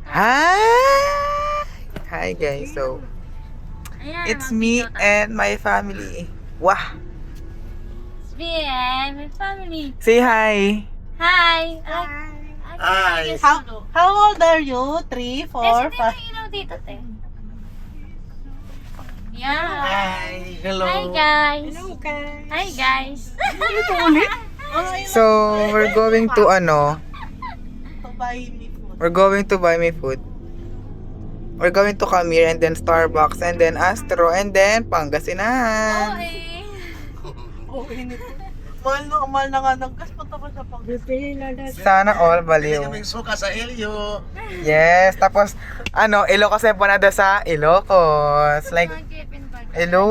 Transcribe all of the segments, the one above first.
Hi! Hi guys, so Ayan, it's me and my family. Wah! It's me and my family. Say hi! Hi! Hi. How old are you? 3, 4, 5? May ilaw dito, te. Yeah. Hi. Hello. Hi, guys. Hi, guys. So, we're going to Buy me food. we're going to buy me food. We're going to Camille and then Starbucks and then Astro and then Pangasinan. Okay. Oh, init. Mahal na nga ng gas. Punta ko sa Pangasinan. Sana all Bili baliw. kaming suka sa Elio. Yes, tapos Ilocos Empanada sa Ilocos. Like, hello.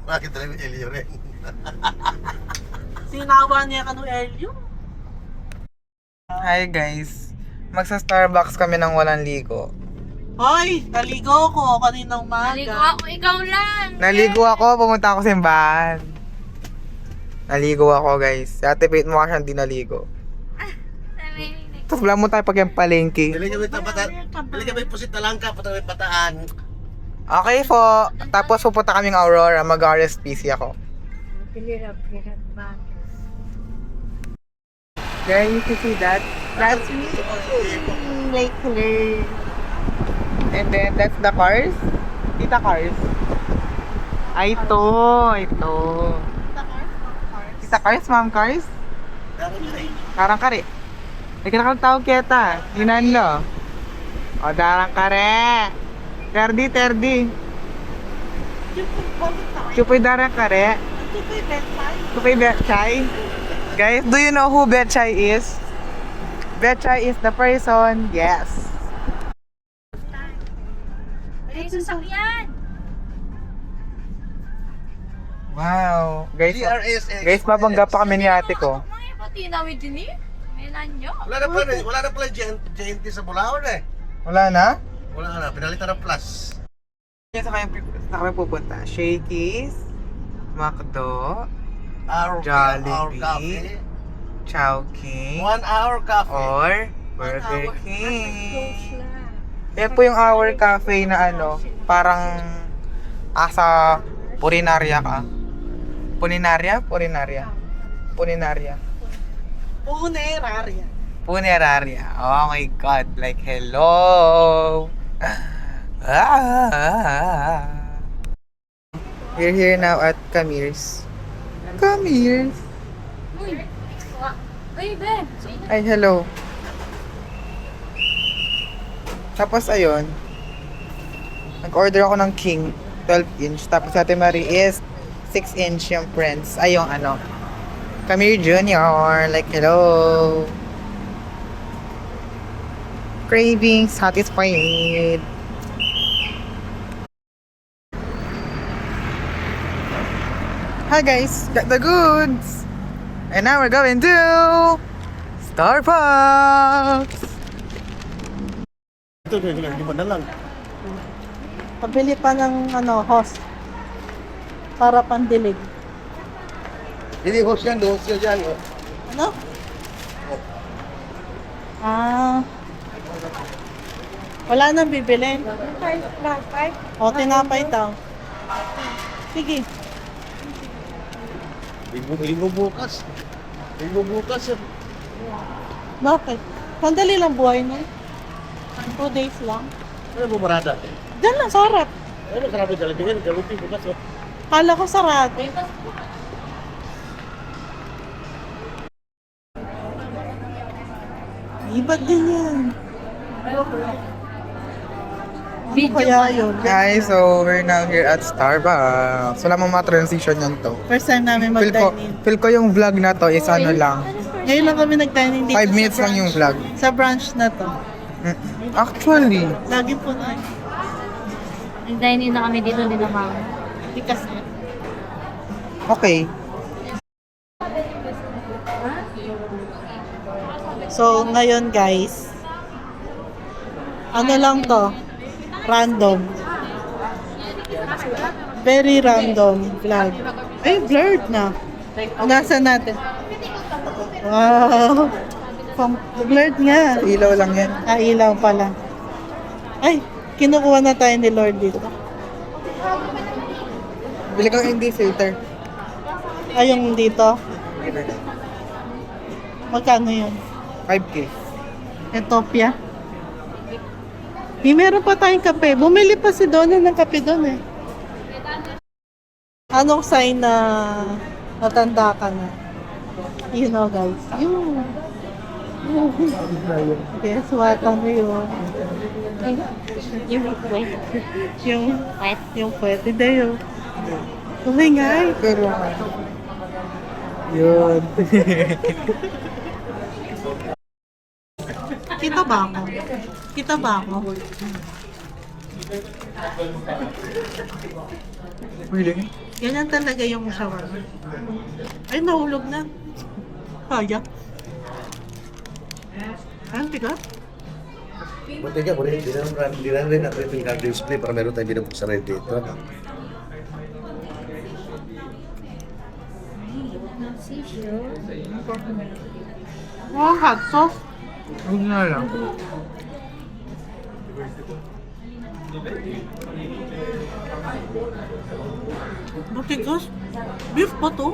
Bakit talaga Elio rin? Sinawa niya ka ng Elio. Hi guys. Magsa Starbucks kami nang walang ligo. Hoy, naligo ko kaninang Naligo umaga. ako, ikaw lang. Naligo ako, pumunta ako sa simbahan. Naligo ako guys. Si Ate Pate mo kasi hindi naligo. Naligo. Tapos wala mo tayo pag yung palengke. Bili kami bili kami pusit na langka, punta kami Bataan. Okay po. Tapos pupunta kaming Aurora. Mag-RSPC ako. There you can see that. That's me. Like clear. And then that's the cars. Tita cars. Ay, ito. Tita cars, ma'am cars. Darang kare. May kinakang tawag kita. Hinan lo. O, darang kare. Terdi. Chupoy darang kare. Chupoy betchay. Guys, do you know who Betchay is? Betchay is the person, yes. Ay, sasakyan. Wow. Guys, GRS. guys, mabangga pa kami ni ate ko. Mga pati namin din eh. May nanyo. Wala na pala JNT sa Bulaon eh. Wala na? Wala na, pinalitan ng plus. Sa kami pupunta. Shakey's, McDo, Our Jollibee. coffee. Chowking, 1 hour coffee. or Burger King. Yan po yung Our Cafe na parang asa Purinarya ka. Puninaria. Puneraria. Puneraria. Oh my God. Like, hello. We're here now at Camille's. Uy, Ben. Ay, hello. Tapos, ayun. Nag-order ako ng King 12-inch. Tapos, Ate Marie is 6-inch yung Prince. Ay, yung Camille Junior. Like, hello. Craving satisfied. Hi guys, got the goods. And now we're going to Starbucks. Ito, lima na lang. Pabili pa ng host. Para pandilig. Hindi, host yan, host yan dyan. Oh. Ano? Wala nang bibili. O, tinapay daw. Sige. Linggo bukas. Bakit? Sandali lang buhay nun. 2 days lang. Ano po marada? Diyan lang, sarap. Ano sarap yung Jollibee? Jollibee bukas oh. Kala ko sarado. Iba't ganyan. Ano kaya yun? Guys, so we're now here at Starbucks. Wala mong ma-transition yan to. First time namin mag-dine-in. Feel ko yung vlog na to is lang. Ngayon lang kami nag-dine-in dito 5 minutes lang yung vlog. Sa branch na to. Actually, Lagi po na. Nag-dine-in na kami dito din naman. Tikas na. okay. So, ngayon guys, ano lang to? Random. Very random vlog. Ay, blurred na. Nasa natin. Wow. Blurred nga. Ilaw lang yan. Ah, ilaw pala. Ay, kinukuha na tayo ni Lord dito. Bili kang hindi filter. Ay, yung dito. Magkano yun? 5K. Ethiopia. Meron pa tayong kape. Bumili pa si Donna ng kape doon eh. Anong sign na natanda ka na? You know guys. Yun. Guess what? Ano yun? Yung wet. Yung, Wet. yung pwede na yun. Oh my God. Pero, yun. Kita ba ako? Kita ba ako? Really? Ganyan talaga yung shawarma. Ay, nahulog na. Kaya. Ang tigas. Buti ka, buti. Hindi na rin natin yung card display para meron tayong binabuksan rin dito. Oh, hot sauce. Huwag nga lang. Matigas. Beef pa to?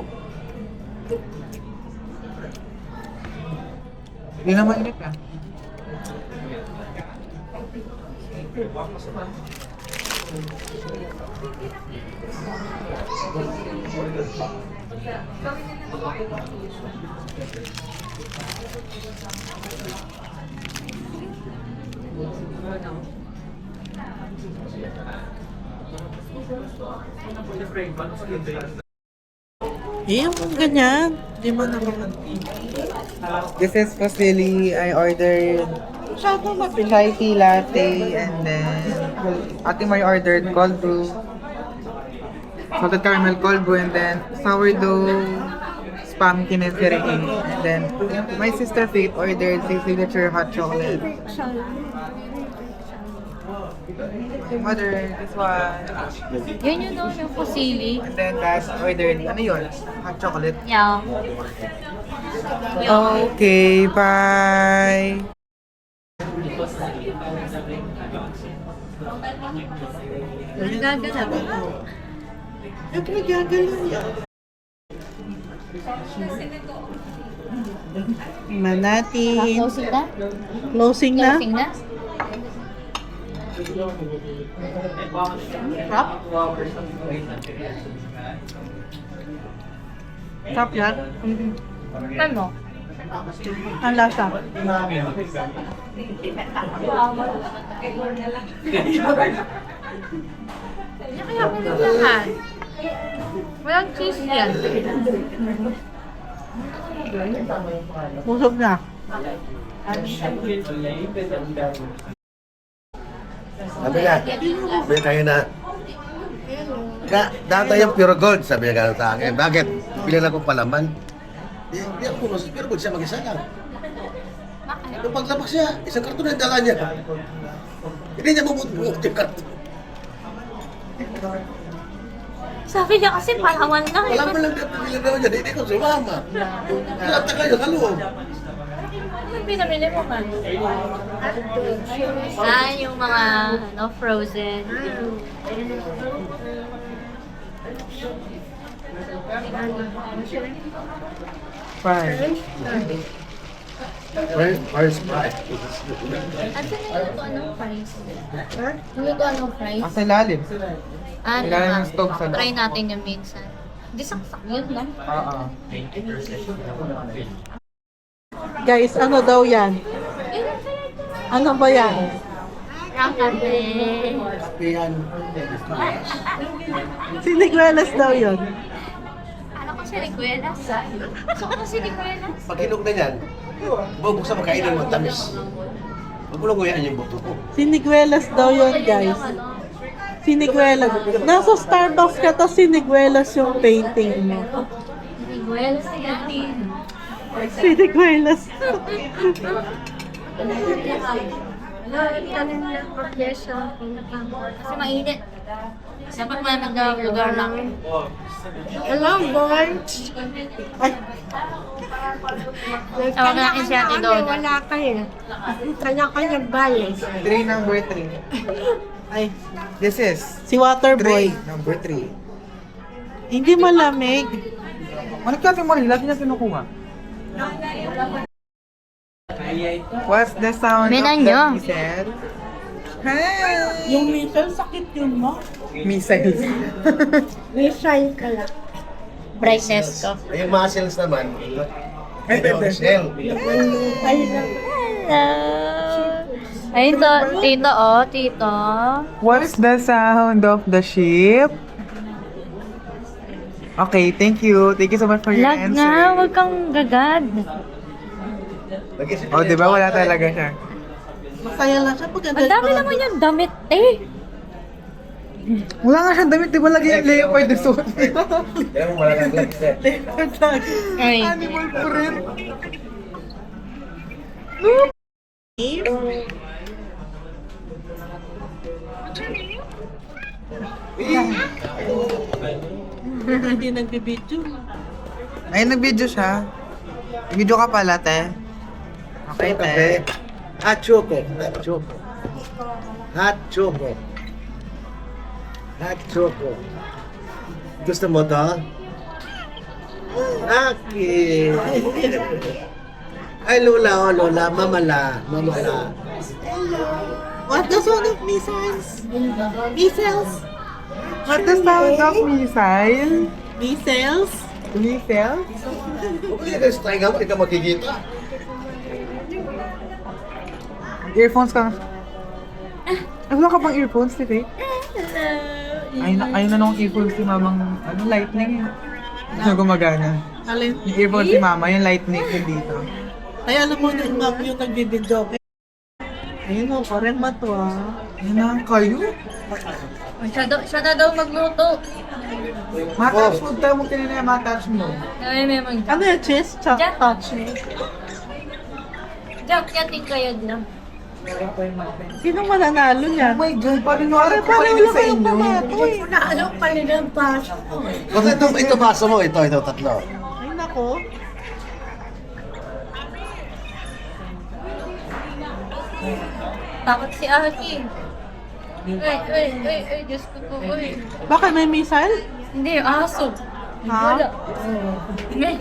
Hindi na mainit ah. Eh, yung ganyan. Di ba naman? This is Pasili. I ordered Masyado mabilis. chai tea latte and then Ate Mari ordered cold brew. Salted caramel cold brew and then sourdough spam kinesiring. And then my sister Faith ordered the signature hot chocolate. Mother, this one. Yun yun doon, yung pusili. And then last ordered, ano yun? Hot chocolate. Yeah. Okay, bye! Nagagana ba? Ito nagagalaw yan. Tingnan natin. Closing na? Closing na. Closing na? Sarap. Sarap yan. Ano? Ang lasa. Hindi kaya pinaglahan. Walang cheese yan. Busog na. Sabi niya, sabi tayo na, data yung pure gold, sabi niya gano'n sa akin. Bakit? Bilang akong palaman. Hindi ako puno sa pure gold, siya mag-isa lang. Nung paglabas siya, isang karton na yung dala niya. Hindi niya mabut-buot yung karton. Sabi niya kasi palawan lang. Wala mo lang pinili naman niya, hindi ko sumama. Kalata kayo sa loob. Anong pinamili mo man? Ah, yung mga ano, frozen. Bye. Where's Sprite? At saan yung anong fries? Yung ito anong fries? Asa ilalim? Ano Ilalim nga? ng stove sa loob. Try natin yung minsan. Hindi saksak yun, no? Oo. Guys, ano daw yan? Ano ba yan? Round natin. Siniguelas daw yun. Ano ko si Riguelas? Gusto ko si Riguelas. Pag hinog na yan, bubuksan mo kainin mo, tamis. Huwag mo lang guyaan yung buto ko. Siniguelas daw yun, guys. Siniguelas. Nasa Starbucks ka to, siniguelas yung painting mo. Riguelas natin. Siniguelas. Tanin lang po pyesa. Kasi mainit. Dapat malamig na lugar namin. Hello, boys! Ay, Tawag natin si Ate Donna. Wala kayo. Kanya-kanya balik. 3, number 3. ay, This is si Waterboy. 3, number 3. Hindi malamig. Ano kaya mo rin? Lagi na kinukuha. What's the sound Menan of nyo. the missile? Hi! Yung little sakit yun mo. Missiles. Missile ka lang. Brightness ko. Yung muscles naman, Ay, shell. Ay lang. Hello. Ayun to, tito oh, tito. What's the sound of the ship? Okay, thank you. Thank you so much for your Lag answer. nga, huwag kang gagad. Oh, di ba? Wala talaga siya. Masaya lang siya pag Ang dami naman yung damit eh. Wala nga siyang damit. Di ba lagi yung leopard na suot? Kaya mo wala kang legs eh. Ay. Animal print. Hindi nagbibidyo. Ay, nag-video siya. Video ka pala, te. Okay, te. Kape. Hot choco. Hot choco. Hot choco. Hot choco. Gusto mo to? Okay. Ay, Lola, oh, Lola. Mamala. Mamala. What the sound of missiles? Missiles? What the sound of missile? Missiles? Missile? Okay, guys, try ka mo. Hindi ka makikita. Earphones ka. Ay, wala ka pang earphones, Tite? Ayun na nung earphones si mamang, lightning eh. Hindi na gumagana. Alin? Yung earphones si mama, yung lightning yun dito. Ay, alam mo na yung nagbibidyo. Ayun o, parang mato ah. Ayun na kayo. Siya na daw magluto. Matouch food tayo mo kanina yung matouch mo. Ay, may mag... Ano yung cheese? Chop Jack. touch. Jack, yatin kayo na. Sinong mananalo Oh niyan? my God, parang nuwarap ko Parang kanina wala sa kayong inyo. pamato eh. Naano pa rin ang pasok ko. Basta ito baso mo. Ito, tatlo. Ay, nako. Takot si Aki. Ay, Diyos ko po, uy. Bakit may missile? Hindi, aso. Ha? Wala. May.